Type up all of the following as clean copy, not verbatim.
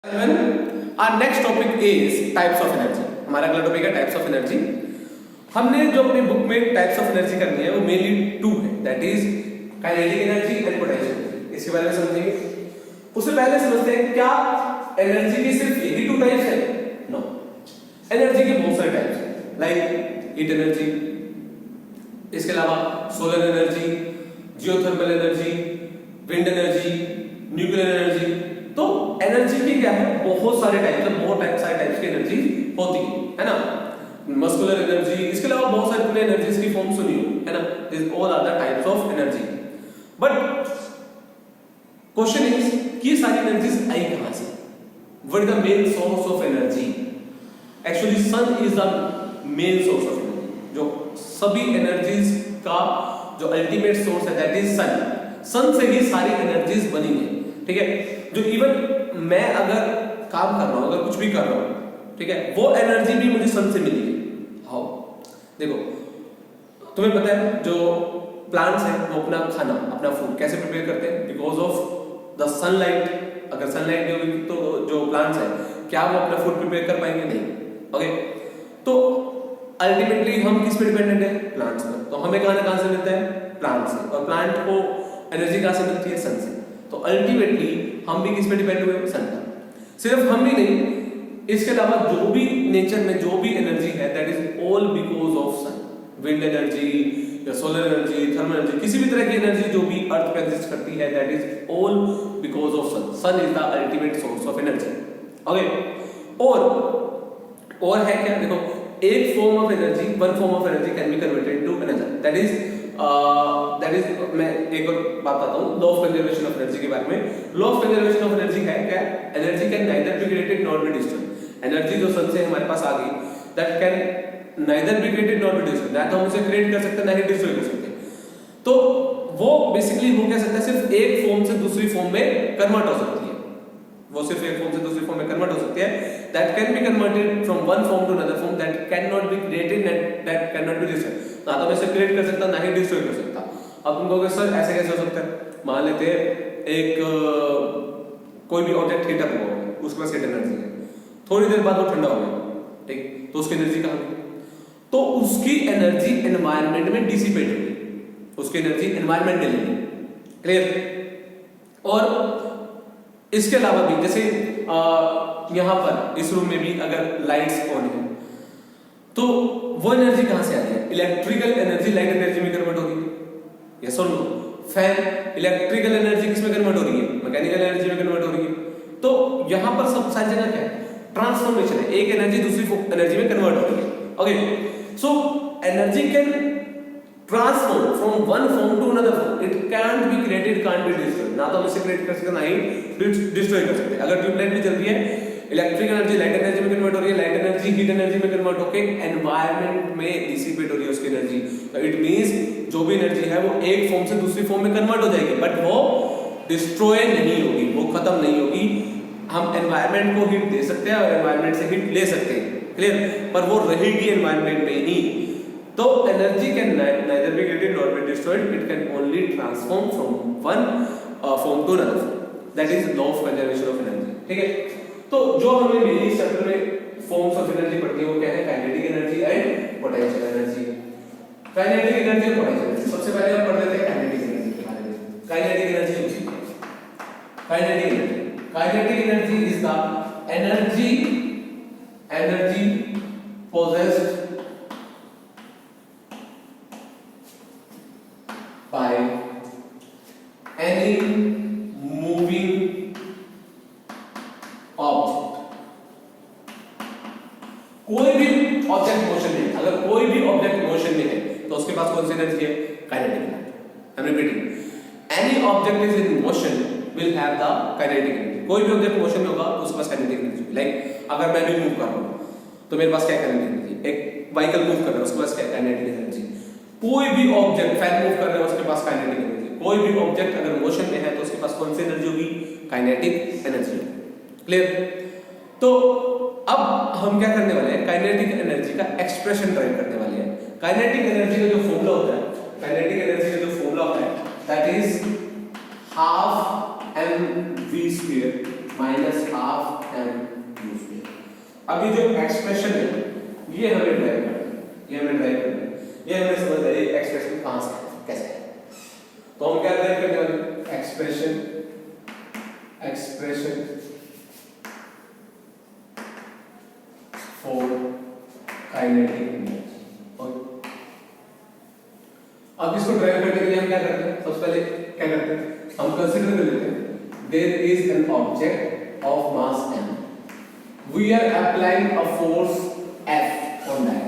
Our next topic is types of energy. हमारा अगला topic है टाइप्स ऑफ एनर्जी। हमने जो अपनी बुक में टाइप्स ऑफ एनर्जी करनी है वो मेनली टू है, that is kinetic energy and potential energy. इसके बारे में समझेंगे। उससे पहले समझते हैं क्या एनर्जी की सिर्फ यही टू टाइप्स है? नो, एनर्जी के बहुत सारे टाइप्स हैं, लाइक हीट एनर्जी, इसके अलावा solar energy, geothermal energy, wind energy, nuclear energy. तो एनर्जी की क्या है, बहुत सारे टाइप्स हैं, बहुत सारे टाइप्स की एनर्जी होती है ना। मस्कुलर एनर्जी, इसके अलावा बहुत सारी तुमने एनर्जीज की फॉर्म सुनी हो, है ना। This all are the types of energy. But question is कि ये सारी एनर्जीज आई कहां से? What is the main source of energy? Actually sun is the main source of energy. जो सभी एनर्जीज का जो अल्टीमेट सोर्स है दैट इज सन। सन से ही सारी एनर्जीज बनी है, ठीक है। जो इवन मैं अगर काम कर रहा हूं, अगर कुछ भी कर रहा हूं, ठीक है, वो एनर्जी भी मुझे सन से मिली है। हाउ? देखो, तुम्हें पता है जो प्लांट्स हैं वो अपना खाना, अपना फूड कैसे प्रिपेयर करते हैं? Because of the sunlight. अगर सनलाइट नहीं होगी तो जो प्लांट्स हैं क्या वो अपना फूड प्रिपेयर कर पाएंगे? नहीं। ओके, तो अल्टीमेटली हम किस पे डिपेंडेंट है? प्लांट्स पर। तो हमें खाना कहां से मिलता है? प्लांट से। और प्लांट को एनर्जी कहां से मिलती है? सन से। तो अल्टीमेटली हम भी किस पे डिपेंड हुए? सन पर। सिर्फ हम ही नहीं, इसके अलावा जो भी नेचर में जो भी एनर्जी है that is all because of sun. Wind energy या सोलर एनर्जी, थर्मल एनर्जी, किसी भी तरह की एनर्जी जो भी अर्थ पे एग्जिस्ट करती है that is all because of sun. Sun is the ultimate source of energy. Okay, और है क्या? देखो, एक form of energy, one form of energy can be converted to another, that is मैं एक और बात बताता हूँ law of conservation of energy के बारे में। Law of conservation of energy है क्या? Energy can neither be created not be destroyed. Energy जो सन से हमारे पास आ गई that can neither be created not be destroyed, ना तो हम उसे क्रिएट कर सकते हैं ना ही डिस्ट्रॉय कर सकते। तो वो बेसिकली हो क्या सकता है, सिर्फ एक फॉर्म से दूसरी फॉर्म में कन्वर्ट हो सकती है। वो सिर्फ एक फॉर्म से दूसरी फॉर्म में कन्वर्ट हो सकती है। That can be converted from one form to another form, that can not be created, that can not be destroyed. ना तो मैं इसे क्रिएट कर सकता ना ही डिस्ट्रॉय कर सकता। अब तुम कहोगे सर ऐसे कैसे हो सकता है? मान लेते हैं एक कोई भी ऑब्जेक्ट हीट अप हुआ है, उसके पास हीट एनर्जी है, थोड़ी देर बाद वो ठंडा हो गया, ठीक, तो उसकी एनर्जी कहां गई? तो उसकी एनर्जी एनवायरनमेंट में डिसिपेट हुई, उसकी एनर्जी एनवायरनमेंट में लेगी। क्लियर? और इसके अलावा भी जैसे यहां पर इस रूम में भी अगर लाइट्स ऑन है तो वो एनर्जी कहां से आ रही है? इलेक्ट्रिकल एनर्जी लाइट एनर्जी में कन्वर्ट हो रही है। यस और नो? फैन इलेक्ट्रिकल एनर्जी किस में कन्वर्ट हो रही है? मैकेनिकल एनर्जी में कन्वर्ट हो रही है। तो यहां पर सब सारी जगह क्या है? ट्रांसफॉर्मेशन है, एक एनर्जी दूसरी एनर्जी में कन्वर्ट हो रही है। Okay, so energy can transform from one form to another form. It can't be created, can't be destroyed. ना तो हम इसे क्रिएट कर सकते ना ही डिस्ट्रॉय कर सकते। अगर ट्यूबलाइट भी चल रही है, इलेक्ट्रिक एनर्जी लाइट एनर्जी में कन्वर्ट हो रही है, लाइट एनर्जी हीट एनर्जी में कन्वर्ट होकर एनवायरनमेंट में डिसिपेट हो रही है उसकी एनर्जी। तो इट मींस जो भी एनर्जी है वो एक फॉर्म से दूसरी फॉर्म में कन्वर्ट हो जाएगी, बट वो डिस्ट्रॉय नहीं होगी, वो खत्म नहीं होगी। हम एनवायरनमेंट को हीट दे सकते हैं और एनवायरनमेंट से हीट ले सकते हैं, क्लियर, पर वो रहेगी एनवायरनमेंट में ही। तो energy can neither be created not be destroyed, it can only transform from one form to another, that is law of conservation of energy. ठीक है, तो जो हमने मेनली इस चैप्टर में फॉर्म्स ऑफ एनर्जी पढ़ी है वो क्या है? Kinetic energy and potential energy. Kinetic energy और पोटेंशियल एनर्जी। सबसे पहले हम पढ़ लेते हैं काइनेटिक एनर्जी के बारे में। Kinetic energy kinetic energy is the energy possessed by any moving object. कोई भी ऑब्जेक्ट मोशन में, अगर कोई भी ऑब्जेक्ट मोशन में है तो उसके पास कौन सी एनर्जी है? Kinetic energy. I am repeating, any object is in motion will have the kinetic energy. कोई भी ऑब्जेक्ट मोशन में होगा तो उसके पास काइनेटिक एनर्जी। लाइक अगर मैं भी मूव कर रहा हूं तो मेरे पास क्या काइनेटिक एनर्जी? एक व्हीकल मूव कर रहा है उसके पास क्या काइनेटिक एनर्जी? कोई भी ऑब्जेक्ट, फैन मूव कर रहा है उसके पास काइनेटिक एनर्जी। कोई भी ऑब्जेक्ट अगर मोशन में है तो उसके पास कौन सी एनर्जी होगी? Kinetic energy. क्लियर? तो अब हम क्या करने वाले हैं? काइनेटिक एनर्जी का एक्सप्रेशन ड्राइव करने वाले हैं। काइनेटिक एनर्जी का जो फॉर्मूला होता है, काइनेटिक एनर्जी का जो फॉर्मूला होता है that is half mv² minus half अभी जो एक्सप्रेशन है ये हमें ड्राइव करना है, ये हमें ड्राइव करना है, ये हमें समझ आइए एक्सप्रेशन कहां से कैसे है। तो हम क्या ड्राइव करने वाले एक्सप्रेशन फॉर काइनेटिक एनर्जी। अब इसको ड्राइव करने के लिए हम क्या करते हैं, सबसे पहले क्या करते हैं, हम कंसीडर कर लेते हैं there is an object of mass m, we are applying a force f on that.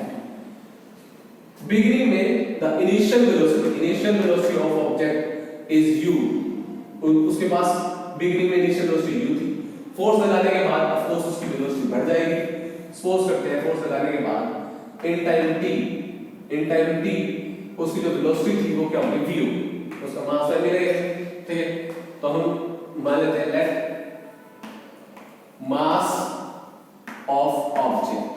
Beginning में the initial velocity of object is u, उसके पास बिगिनिंग में इनिशियल वेलोसिटी u थी। फोर्स लगाने के बाद ऑफ कोर्स उसकी वेलोसिटी बढ़ जाएगी। सपोज करते हैं फोर्स लगाने के बाद इन टाइम t उसकी जो वेलोसिटी थी वो क्या होगी v होगी, उसका मास m रहेगा। ठीक है, तो हम मान लेते हैं let mass of object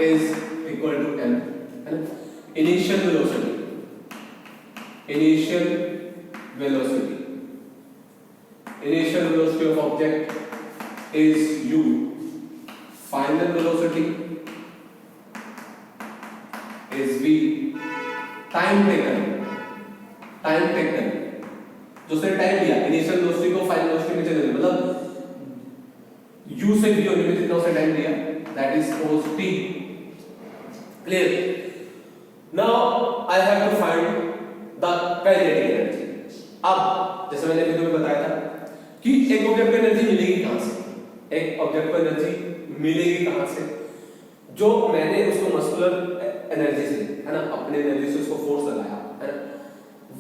is equal to m, है ना। Initial velocity of object is u, final velocity is v, time taken जो से टाइम लिया इनिशियल वेलोसिटी को फाइनल वेलोसिटी में चले, मतलब u से v होने में जितना उसने टाइम लिया that is cos t। clear? now I have to find the kinetic energy। अब जैसे मैंने वीडियो में बताया था कि एक ऑब्जेक्ट को एनर्जी मिलेगी कहां से, जो मैंने उसको मस्कुलर एनर्जी से, है ना, अपने एनर्जी से उसको फोर्स लगाया, है ना,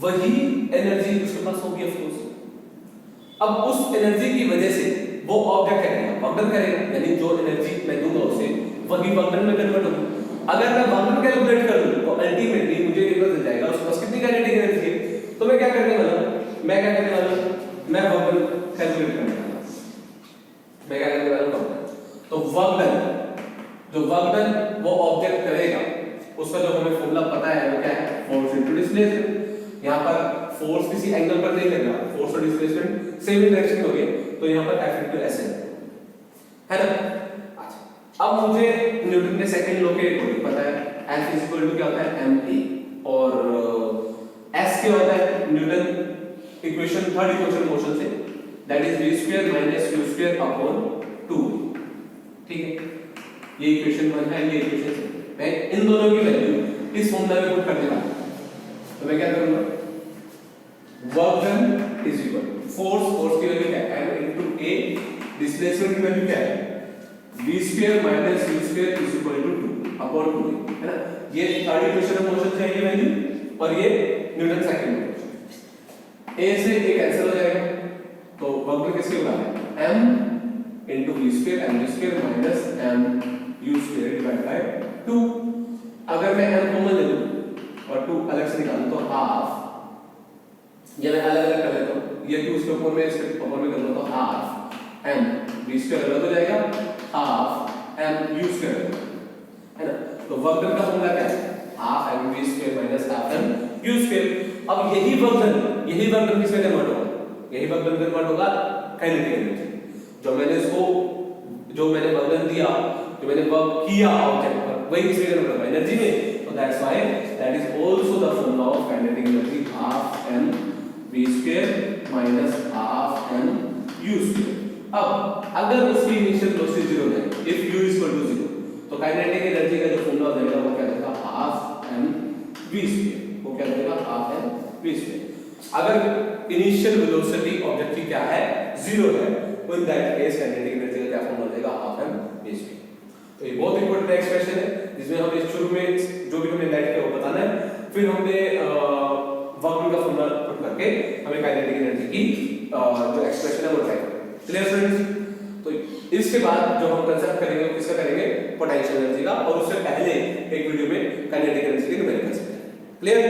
वही एनर्जी उसके पास होगी ऑफ कोर्स। अब उस एनर्जी की वजह से वो ऑब्जेक्ट वक्र करेगा, यानी जो एनर्जी मैं दूंगा उसे वही वक्र में कन्वर्ट होगी। अगर मैं वक्र कैलकुलेट करूं तो अल्टीमेटली मुझे ये पता चल जाएगा उसके पास कितनी काइनेटिक एनर्जी है। तो मैं क्या करने वाला हूं, मैं वक्र कैलकुलेट करने वाला हूं। तो वक्र वो ऑब्जेक्ट करेगा, उसका जो हमें फॉर्मूला पता है वो क्या है, फोर्स इनटू डिस्प्लेसमेंट। यहां पर फोर्स किसी एंगल पर नहीं लग रहा, फोर्स और डिस्प्लेसमेंट सेम डायरेक्शन हो गए, तो यहां पर F इनटू S है ना। अच्छा, अब मुझे न्यूटन के सेकंड लॉ के अकॉर्डिंग पता है F इज इक्वल टू क्या होता है ma, और S क्या होता है Newton equation third equation motion से, that is v square minus u square upon 2। ठीक है, ये इक्वेशन 1 है, ये इक्वेशन 2। मैं इन दोनों की वैल्यू इस फॉर्मूला में पुट करने वाला हूं। तो मैं क्या करूंगा, work done is equal force की वैल्यू क्या है m इनटू a, डिस्प्लेसमेंट की वैल्यू क्या है v square minus u square is equal to 2 upon 2, है ना। ये थर्ड इक्वेशन ऑफ मोशन से ये वैल्यू, और ये न्यूटन सेकंड इक्वेशन। a से a कैंसिल हो जाएगा, तो वर्क डन किसके बराबर है m into v square m square minus m u square divide by 2। अगर मैं m कॉमन ले लूं और 2 अलग से निकालूं तो हाफ, ये मैं अलग कर लेता हूं, ये 2 इसके ऊपर में इसके ऊपर में कर लो तो हाफ m v स्क्वायर अलग हो जाएगा, हाफ m u स्क्वायर, है ना। तो वर्क डन का फॉर्मूला क्या है, half m v square minus half m u square. अब यही वर्क डन किसमें कन्वर्ट होगा, काइनेटिक एनर्जी। जो मैंने वर्क डन दिया, जो मैंने वर्क किया ऑब्जेक्ट पर, वही किसमें कन्वर्ट होगा, एनर्जी में। तो that's why that is also the formula of kinetic energy, half m v square minus half m u square. अब अगर उसकी इनिशियल वेलोसिटी 0 है, if u is equal to 0, तो काइनेटिक एनर्जी का जो फॉर्मूला देगा वो क्या देगा, हाफ m v स्क्वायर, वो क्या देगा, हाफ m v स्क्वायर। अगर इनिशियल वेलोसिटी ऑब्जेक्ट की क्या है, 0 है, तो in that case kinetic energy का क्या फॉर्मूला देगा, हाफ m v स्क्वायर। तो ये बहुत इंपॉर्टेंट एक्सप्रेशन है, जिसमें हमें शुरू में जो भी हमने लाइट किया वो बताना है, फिर हमने वर्क डन का फॉर्मूला पुट करके हमें काइनेटिक एनर्जी की जो एक्सप्रेशन है वो ट्राई करेंगे। Clear friends? तो इसके बाद जो हम कंसेप्ट करेंगे वो किसका करेंगे, पोटेंशियल एनर्जी का, और उससे पहले एक वीडियो में काइनेटिक एनर्जी की न्यूमेरिकल करेंगे। क्लियर?